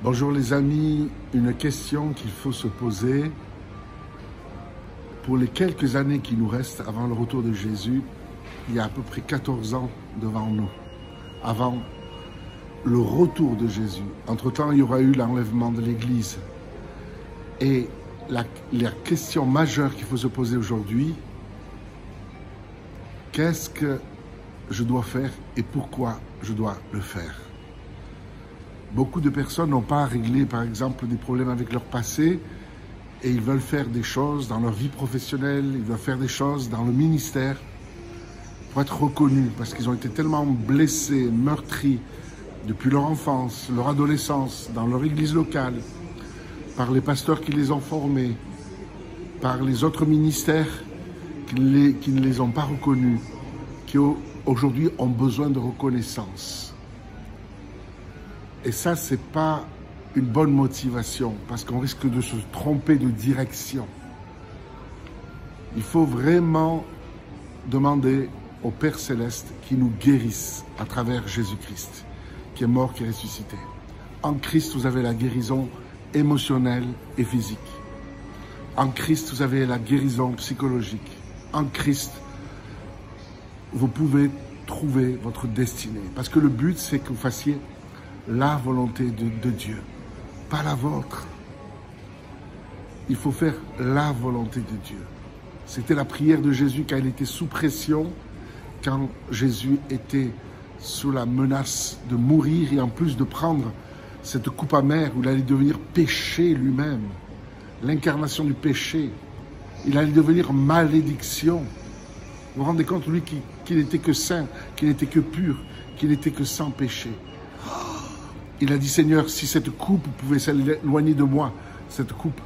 Bonjour les amis, une question qu'il faut se poser pour les quelques années qui nous restent avant le retour de Jésus. Il y a à peu près 14 ans devant nous, avant le retour de Jésus. Entre-temps, il y aura eu l'enlèvement de l'Église. Et la question majeure qu'il faut se poser aujourd'hui, qu'est-ce que je dois faire et pourquoi je dois le faire? Beaucoup de personnes n'ont pas réglé, par exemple, des problèmes avec leur passé et ils veulent faire des choses dans leur vie professionnelle, ils veulent faire des choses dans le ministère pour être reconnus parce qu'ils ont été tellement blessés, meurtris depuis leur enfance, leur adolescence, dans leur église locale, par les pasteurs qui les ont formés, par les autres ministères qui ne les ont pas reconnus, qui aujourd'hui ont besoin de reconnaissance. Et ça, ce n'est pas une bonne motivation, parce qu'on risque de se tromper de direction. Il faut vraiment demander au Père Céleste qui nous guérisse à travers Jésus-Christ, qui est mort, qui est ressuscité. En Christ, vous avez la guérison émotionnelle et physique. En Christ, vous avez la guérison psychologique. En Christ, vous pouvez trouver votre destinée. Parce que le but, c'est que vous fassiez la volonté de Dieu, pas la vôtre. Il faut faire la volonté de Dieu. C'était la prière de Jésus quand il était sous pression, quand Jésus était sous la menace de mourir et en plus de prendre cette coupe amère où il allait devenir péché lui-même, l'incarnation du péché. Il allait devenir malédiction. Vous vous rendez compte, lui, qu'il n'était que saint, qu'il n'était que pur, qu'il n'était que sans péché. Il a dit, Seigneur, si cette coupe pouvait s'éloigner de moi, cette coupe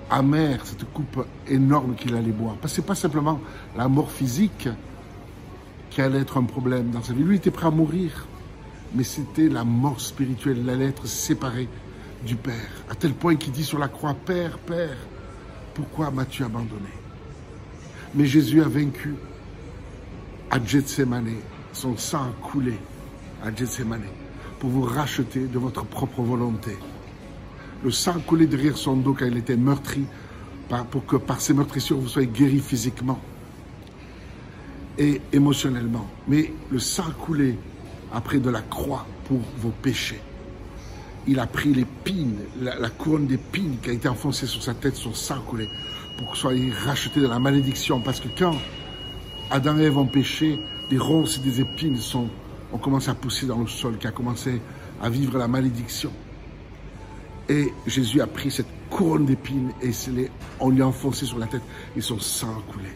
amère, cette coupe énorme qu'il allait boire. Parce que ce n'est pas simplement la mort physique qui allait être un problème dans sa vie. Lui, il était prêt à mourir. Mais c'était la mort spirituelle. Il allait être séparé du Père. À tel point qu'il dit sur la croix, Père, Père, pourquoi m'as-tu abandonné? Mais Jésus a vaincu à Gethsémane. Son sang a coulé à Gethsémane pour vous racheter de votre propre volonté. Le sang coulait derrière son dos quand il était meurtri, pour que par ces meurtrissures, vous soyez guéris physiquement et émotionnellement. Mais le sang coulait après de la croix pour vos péchés. Il a pris l'épine, la couronne d'épines qui a été enfoncée sur sa tête, son sang coulait, pour que vous soyez rachetés de la malédiction. Parce que quand Adam et Ève ont péché, des ronces et des épines ont commencé à pousser dans le sol, qui a commencé à vivre la malédiction. Et Jésus a pris cette couronne d'épines et on lui a enfoncé sur la tête et son sang a coulé.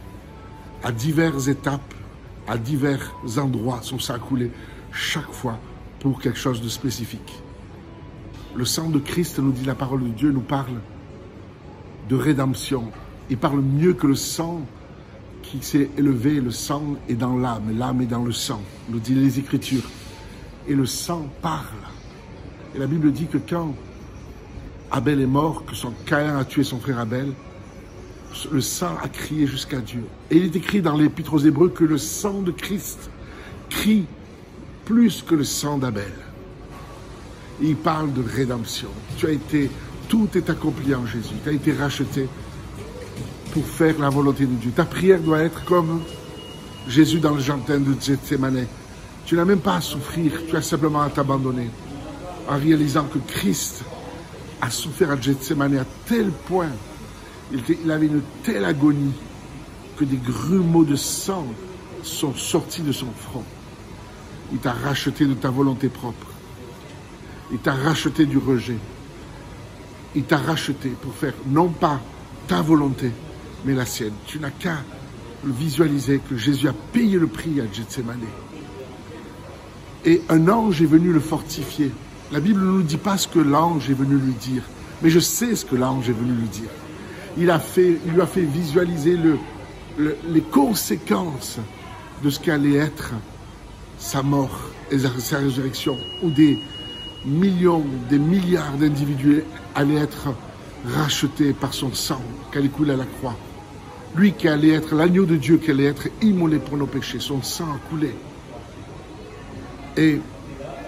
À diverses étapes, à divers endroits, son sang a coulé chaque fois pour quelque chose de spécifique. Le sang de Christ, nous dit la parole de Dieu, nous parle de rédemption. Il parle mieux que le sang qui s'est élevé, le sang est dans l'âme est dans le sang, nous dit les Écritures. Et le sang parle. Et la Bible dit que quand Abel est mort, que Caïn a tué son frère Abel, le sang a crié jusqu'à Dieu. Et il est écrit dans l'Épître aux Hébreux que le sang de Christ crie plus que le sang d'Abel. Il parle de rédemption. Tout est accompli en Jésus. Tu as été racheté pour faire la volonté de Dieu. Ta prière doit être comme Jésus dans le jardin de Gethsémane. Tu n'as même pas à souffrir, tu as simplement à t'abandonner en réalisant que Christ a souffert à Gethsémane à tel point, il avait une telle agonie que des grumeaux de sang sont sortis de son front. Il t'a racheté de ta volonté propre. Il t'a racheté du rejet. Il t'a racheté pour faire non pas ta volonté, mais la sienne. Tu n'as qu'à visualiser que Jésus a payé le prix à Gethsémane. Et un ange est venu le fortifier. La Bible ne nous dit pas ce que l'ange est venu lui dire, mais je sais ce que l'ange est venu lui dire. Il lui a fait visualiser les conséquences de ce qu'allait être sa mort et sa résurrection, où des millions, des milliards d'individus allaient être rachetés par son sang qui allait couler à la croix. Lui qui allait être l'agneau de Dieu, qui allait être immolé pour nos péchés, son sang a coulé. Et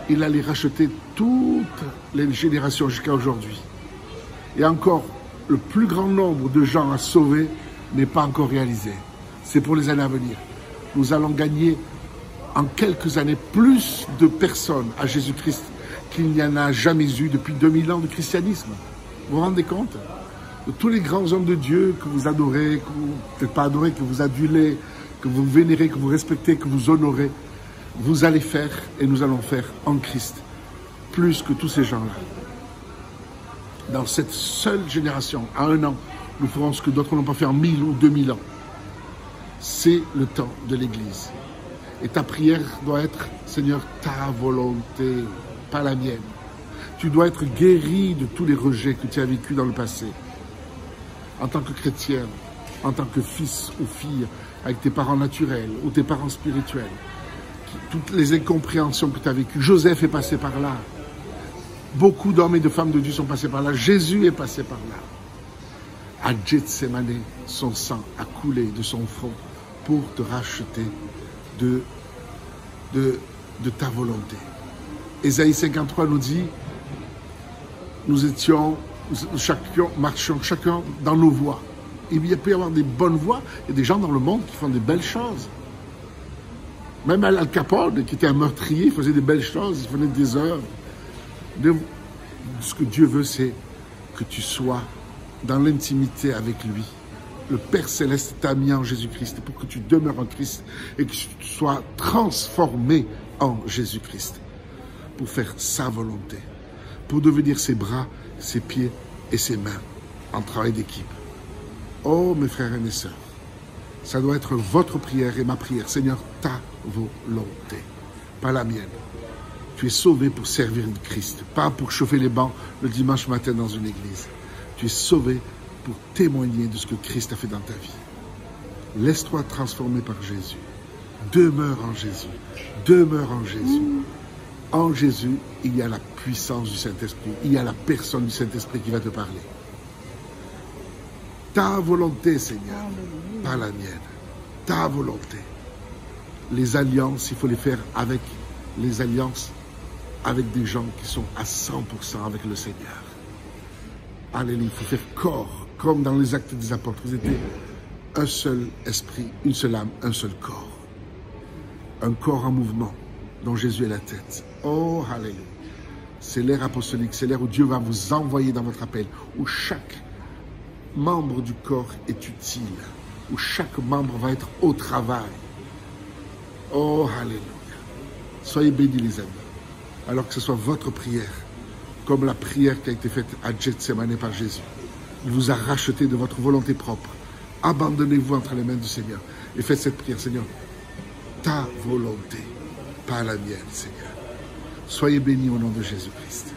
il allait racheter toutes les générations jusqu'à aujourd'hui. Et encore, le plus grand nombre de gens à sauver n'est pas encore réalisé. C'est pour les années à venir. Nous allons gagner en quelques années plus de personnes à Jésus-Christ qu'il n'y en a jamais eu depuis 2000 ans de christianisme. Vous vous rendez compte? De tous les grands hommes de Dieu que vous adorez, que vous peut-être pas adorez, que vous adulez, que vous vénérez, que vous respectez, que vous honorez, vous allez faire et nous allons faire en Christ plus que tous ces gens-là. Dans cette seule génération, à 1 an, nous ferons ce que d'autres n'ont pas fait en 1000 ou 2000 ans. C'est le temps de l'Église. Et ta prière doit être, Seigneur, ta volonté, pas la mienne. Tu dois être guéri de tous les rejets que tu as vécus dans le passé. En tant que chrétien, en tant que fils ou fille, avec tes parents naturels ou tes parents spirituels. Toutes les incompréhensions que tu as vécues. Joseph est passé par là. Beaucoup d'hommes et de femmes de Dieu sont passés par là. Jésus est passé par là. À Gethsémane, son sang a coulé de son front pour te racheter de ta volonté. Ésaïe 53 nous dit, nous marchions chacun dans nos voies. Il peut y avoir des bonnes voies, il y a des gens dans le monde qui font des belles choses. Même Al Capone, qui était un meurtrier, faisait des belles choses, il faisait des œuvres. Ce que Dieu veut, c'est que tu sois dans l'intimité avec lui. Le Père Céleste t'a mis en Jésus-Christ pour que tu demeures en Christ et que tu sois transformé en Jésus-Christ pour faire sa volonté, pour devenir ses bras, ses pieds et ses mains en travail d'équipe. Oh, mes frères et mes sœurs, ça doit être votre prière et ma prière. Seigneur, ta volonté, pas la mienne. Tu es sauvé pour servir le Christ, pas pour chauffer les bancs le dimanche matin dans une église. Tu es sauvé pour témoigner de ce que Christ a fait dans ta vie. Laisse-toi transformer par Jésus. Demeure en Jésus. Demeure en Jésus. En Jésus, il y a la puissance du Saint-Esprit. Il y a la personne du Saint-Esprit qui va te parler. Ta volonté, Seigneur, pas la mienne. Ta volonté. Les alliances, il faut les faire avec les alliances, avec des gens qui sont à 100% avec le Seigneur. Alléluia, il faut faire corps, comme dans les actes des apôtres. Vous étiez un seul esprit, une seule âme, un seul corps. Un corps en mouvement, dont Jésus est la tête. Oh, alléluia. C'est l'ère apostolique, c'est l'ère où Dieu va vous envoyer dans votre appel, où chaque membre du corps est utile, où chaque membre va être au travail. Oh, alléluia. Soyez bénis, les amis. Alors que ce soit votre prière, comme la prière qui a été faite à Gethsémane par Jésus. Il vous a racheté de votre volonté propre. Abandonnez-vous entre les mains du Seigneur et faites cette prière, Seigneur. Ta volonté, pas la mienne, Seigneur. Soyez bénis au nom de Jésus-Christ.